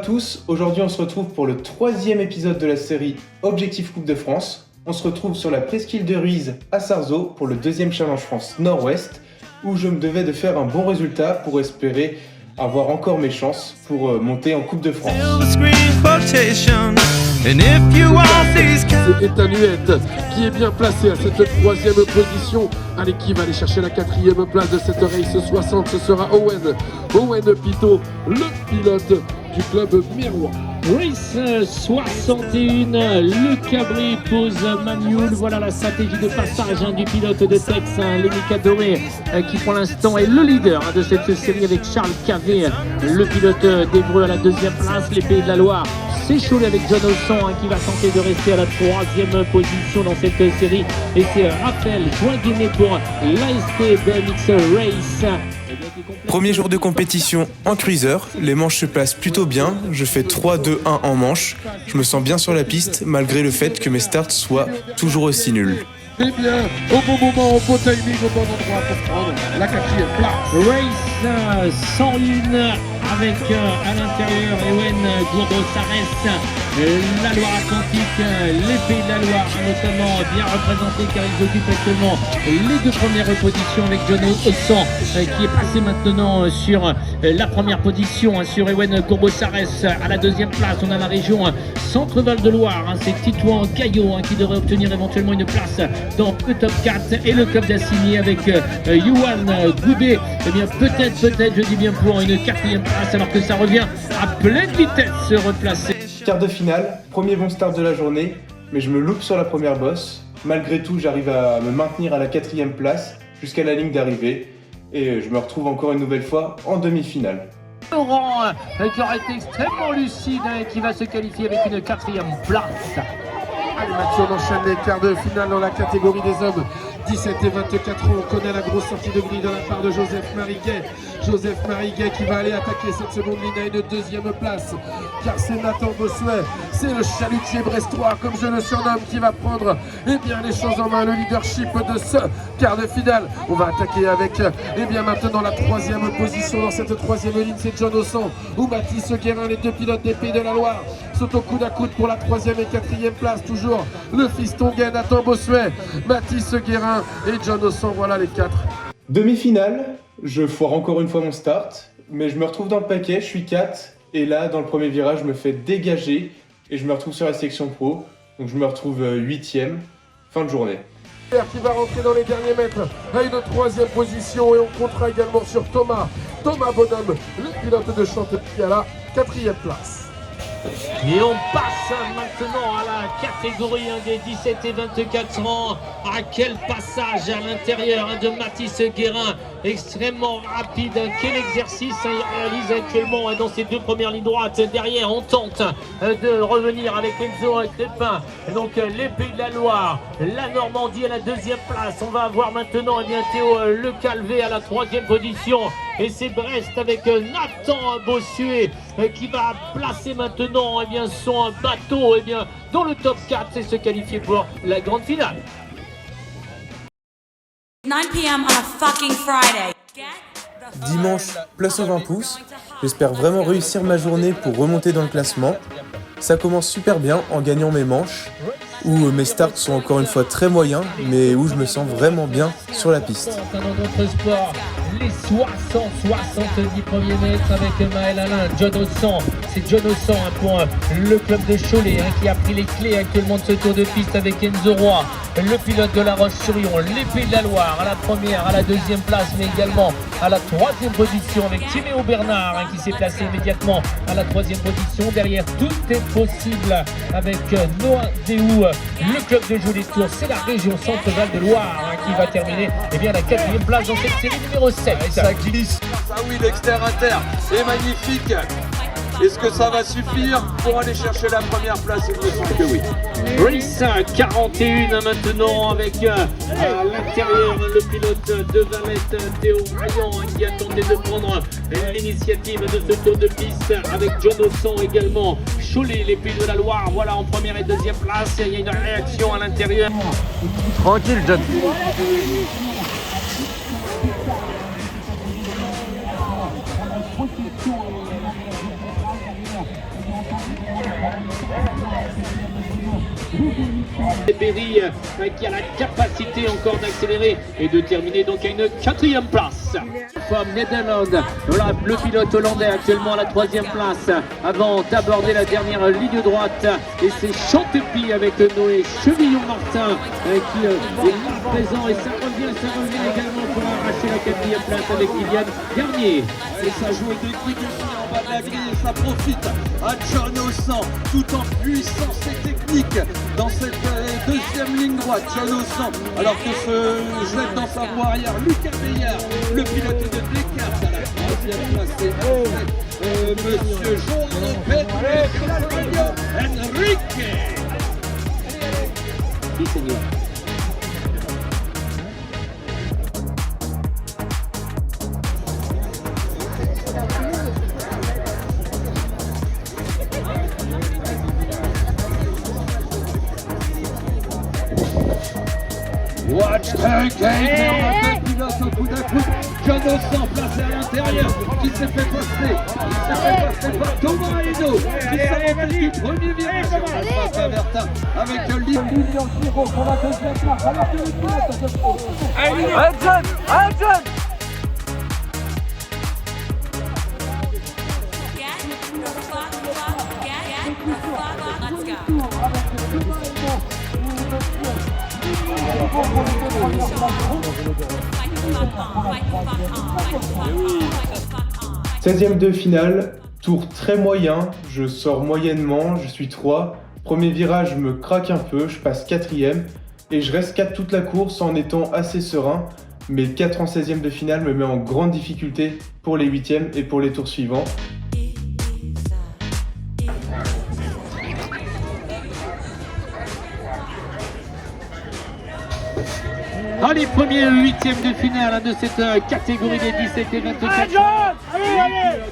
tous, aujourd'hui on se retrouve pour le 3e épisode de la série Objectif Coupe de France. On se retrouve sur la presqu'île de Ruiz à Sarzeau pour le 2e Challenge France Nord-Ouest où je me devais de faire un bon résultat pour espérer avoir encore mes chances pour monter en Coupe de France. C'est Etanuette qui est bien placé à cette 3e position. Allez, qui va aller chercher la 4e place de cette race 60? Ce sera Owen Pito, le pilote du club Miroir. Race 61, le Cabri pose Manuel. Voilà la stratégie de passage du pilote de Tex, Lenny Cadoré, qui pour l'instant est le leader de cette série avec Charles Cavé, le pilote d'Evreux à la 2e place. Les Pays de la Loire, c'est Cholet avec John Osson qui va tenter de rester à la 3e position dans cette série. Et c'est Raphaël Joinguené pour l'AST BMX Race. Premier jour de compétition en cruiser, les manches se placent plutôt bien, je fais 3-2-1 en manche, je me sens bien sur la piste malgré le fait que mes starts soient toujours aussi nuls. Eh bien, au bon moment, au bon timing, au bon endroit pour prendre la 4e place. Race 101 avec à l'intérieur Ewen Gourdo-Sarès, la Loire-Atlantique, les Pays de la Loire notamment bien représentés car ils occupent actuellement les 2 premières positions avec John Osson qui est passé maintenant sur la première position sur Ewen Gourdo-Sarès. À la 2e place, on a la région Centre-Val de Loire, c'est Titouan Caillot qui devrait obtenir éventuellement une place dans le top 4 et le club d'Assigny avec Yohan Goudé. Eh bien peut-être, je dis bien pour une 4e place alors que ça revient à pleine vitesse se replacer. Quart de finale, premier bon start de la journée, mais je me loupe sur la première bosse. Malgré tout, j'arrive à me maintenir à la 4e place jusqu'à la ligne d'arrivée et je me retrouve encore une nouvelle fois en demi-finale. Laurent qui aura été extrêmement lucide qui va se qualifier avec une 4e place. Allez Mathieu, on enchaîne les quarts de finale dans la catégorie des hommes 17 et 24 ans. On connaît la grosse sortie de grille de la part de Joseph Mariguet qui va aller attaquer cette seconde ligne à une 2e place, car c'est Nathan Bossuet, c'est le chalutier brestois comme je le surnomme, qui va prendre bien les choses en main, le leadership de ce quart de finale. On va attaquer avec bien maintenant la 3e position dans cette 3e ligne, c'est John Osson ou Mathis Guérin, les 2 pilotes des Pays de la Loire sont au coude à coude pour la 3e et 4e place. Toujours le fiston gay Nathan Bossuet, Mathis Guérin et John Osson, voilà les 4. Demi-finale, je foire encore une fois mon start, mais je me retrouve dans le paquet, je suis 4, et là, dans le premier virage, je me fais dégager, et je me retrouve sur la section pro, donc je me retrouve 8e, fin de journée. Qui va rentrer dans les derniers mètres à une 3e position, et on comptera également sur Thomas Bonhomme, le pilote de Chantilly à la 4e place. Et on passe maintenant à la catégorie des 17 et 24 ans. À quel passage à l'intérieur de Mathis Guérin, extrêmement rapide. Quel exercice il réalise actuellement dans ses 2 premières lignes droites. Derrière, on tente de revenir avec Enzo Crépin. Donc les Pays de la Loire, la Normandie à la 2e place. On va avoir maintenant Théo Le Calvé à la 3e position. Et c'est Brest avec Nathan Bossuet qui va placer maintenant son bateau dans le top 4 et se qualifier pour la grande finale. 9 p.m. on a fucking Friday. Dimanche, place aux 20 pouces. J'espère vraiment réussir ma journée pour remonter dans le classement. Ça commence super bien en gagnant mes manches, où mes starts sont encore une fois très moyens, mais où je me sens vraiment bien sur la piste. Dans notre sport, les 70 premiers mètres avec Maël Alain, John Osson. C'est John Osson pour le club de Cholet qui a pris les clés actuellement de ce tour de piste avec Enzo Roy, le pilote de La Roche-sur-Yon, les Pays de la Loire à la 1re, à la 2e place, mais également à la 3e position avec Timéo Bernard qui s'est placé immédiatement à la 3e position. Derrière, tout est possible avec Noah Déhou, le club de Jolietour. C'est la région Centre-Val de Loire qui va terminer à la 4e place dans cette série numéro 7. Et ça glisse. Ah oui, l'extérieur est magnifique. Est-ce que ça va suffire pour aller chercher la première place? Il me semble que oui. Race 41 maintenant avec à l'intérieur le pilote de Valette, Théo Rayan qui a tenté de prendre l'initiative de ce tour de piste avec John Osson également. Cholet, les Pays de la Loire, voilà en 1re et 2e place. Il y a une réaction à l'intérieur. Tranquille, John. Berry qui a la capacité encore d'accélérer et de terminer donc à une 4e place. From Netherlands, le pilote hollandais actuellement à la 3e place avant d'aborder la dernière ligne droite. Et c'est Chantepie avec Noé Chevillon-Martin qui est là présent et ça revient également pour arracher la 4e place avec Kylian Garnier. Et ça joue de coups en bas de la grille et ça profite à John Ossan tout en puissance et technique dans cette deuxième ligne droite. John Ossan alors que se jette dans sa roue arrière Lucas Meillard, le pilote de Descartes à la 3e place. C'est Monsieur João Pedro Henrique. Oui, seigneur. Watch the game, on pilote au coup d'un coup. John Ossan placé à l'intérieur, qui s'est fait passer par Thomas Hino, qui s'est remonté du premier virage face à Bertin avec Lilian Giro pour la deuxième place, alors que le pilote se trouve. Allez John Let's go. 16e de finale, tour très moyen, je sors moyennement, je suis 3. Premier virage, je me craque un peu, je passe 4e et je reste 4 toute la course en étant assez serein. Mais 4 en 16e de finale me met en grande difficulté pour les 8e et pour les tours suivants. Allez, premier 8e de finale de cette catégorie des 17 et 24 ans.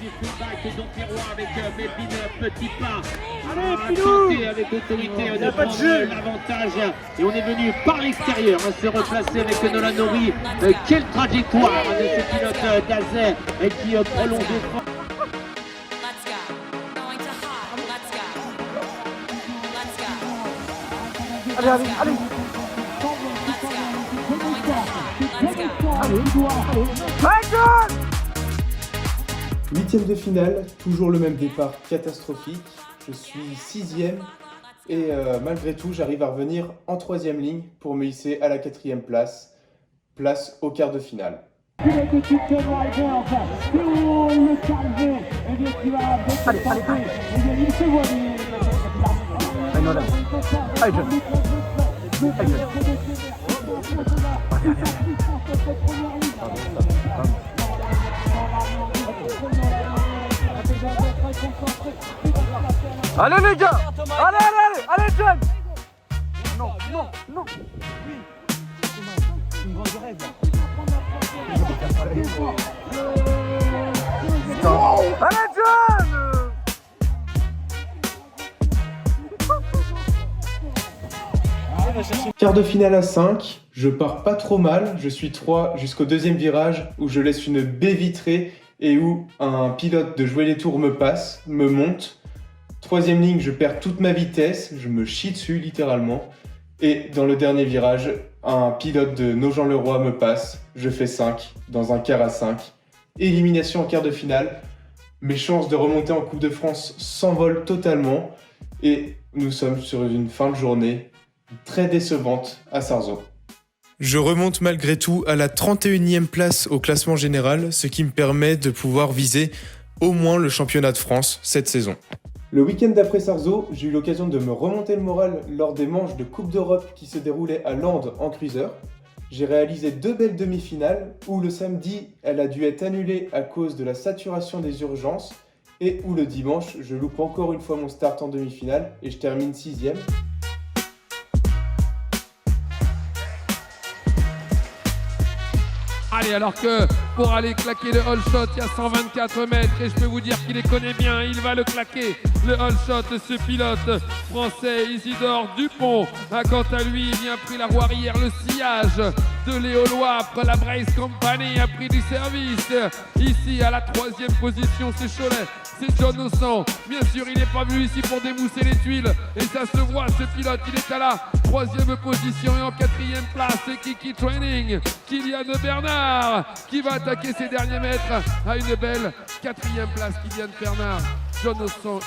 Du fullback d'Empérois avec Melvin Petitpas a tenté avec autorité de prendre l'avantage. Et on est venu par l'extérieur se replacer avec Nolan Norrie. Quelle trajectoire de ce pilote d'Azay qui prolonge fort. Allez. 8e de finale, toujours le même départ catastrophique. Je suis 6e et malgré tout, j'arrive à revenir en 3e ligne pour me hisser à la 4e place. Place au quart de finale. Allez les gars, allez John. Non. Une grande rêve là. Allez John. Quart de finale à 5, je pars pas trop mal, je suis 3 jusqu'au deuxième virage où je laisse une baie vitrée et où un pilote de jouer les tours me passe, me monte. 3e ligne, je perds toute ma vitesse, je me chie dessus littéralement. Et dans le dernier virage, un pilote de Nogent-le-Roi me passe, je fais 5 dans un quart à 5. Élimination en quart de finale, mes chances de remonter en Coupe de France s'envolent totalement et nous sommes sur une fin de journée très décevante à Sarzeau. Je remonte malgré tout à la 31e place au classement général, ce qui me permet de pouvoir viser au moins le championnat de France cette saison. Le week-end d'après Sarzeau, j'ai eu l'occasion de me remonter le moral lors des manches de Coupe d'Europe qui se déroulaient à Landes en cruiser. J'ai réalisé 2 belles demi-finales où le samedi, elle a dû être annulée à cause de la saturation des urgences et où le dimanche, je loupe encore une fois mon start en demi-finale et je termine 6e. Allez, alors que pour aller claquer le all shot. Il y a 124 mètres et je peux vous dire qu'il les connaît bien. Il va le claquer, le all shot, ce pilote français Isidore Dupont a quant à lui bien pris la roue arrière, le sillage de Léo Loipre. La Brace Company a pris du service. Ici à la 3e position, c'est Cholet, c'est John Ossan. Bien sûr, il n'est pas venu ici pour démousser les tuiles et ça se voit, ce pilote, il est à la 3e position et en 4e place, c'est Kiki Training, Kylian Bernard qui va attaquer ses derniers mètres à une belle 4e place. Kylian Bernard, John Ossan.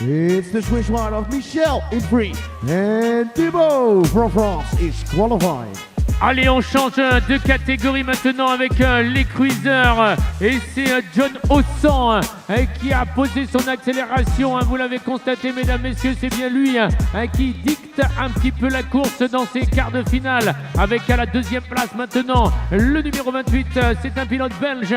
It's the Swiss ride of Michel in free, and Thibaut from France is qualified. Allez, on change de catégorie maintenant avec les cruisers. Et c'est John Ossan qui a posé son accélération. Vous l'avez constaté, mesdames, messieurs, c'est bien lui qui dicte un petit peu la course dans ces quarts de finale. Avec à la 2e place maintenant le numéro 28. C'est un pilote belge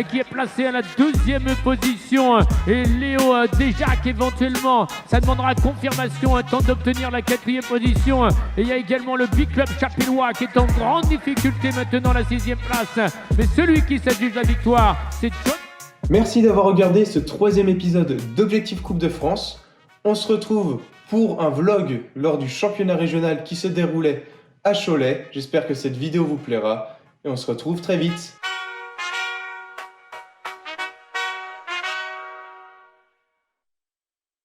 qui est placé à la 2e position. Et Léo Desjacques éventuellement, ça demandera confirmation, temps d'obtenir la 4e position. Et il y a également le Big Club Chapellois qui est en grande difficulté maintenant, la 6e place. Mais celui qui s'adjuge la victoire, c'est John. Merci d'avoir regardé ce 3e épisode d'Objectif Coupe de France. On se retrouve pour un vlog lors du championnat régional qui se déroulait à Cholet. J'espère que cette vidéo vous plaira et on se retrouve très vite.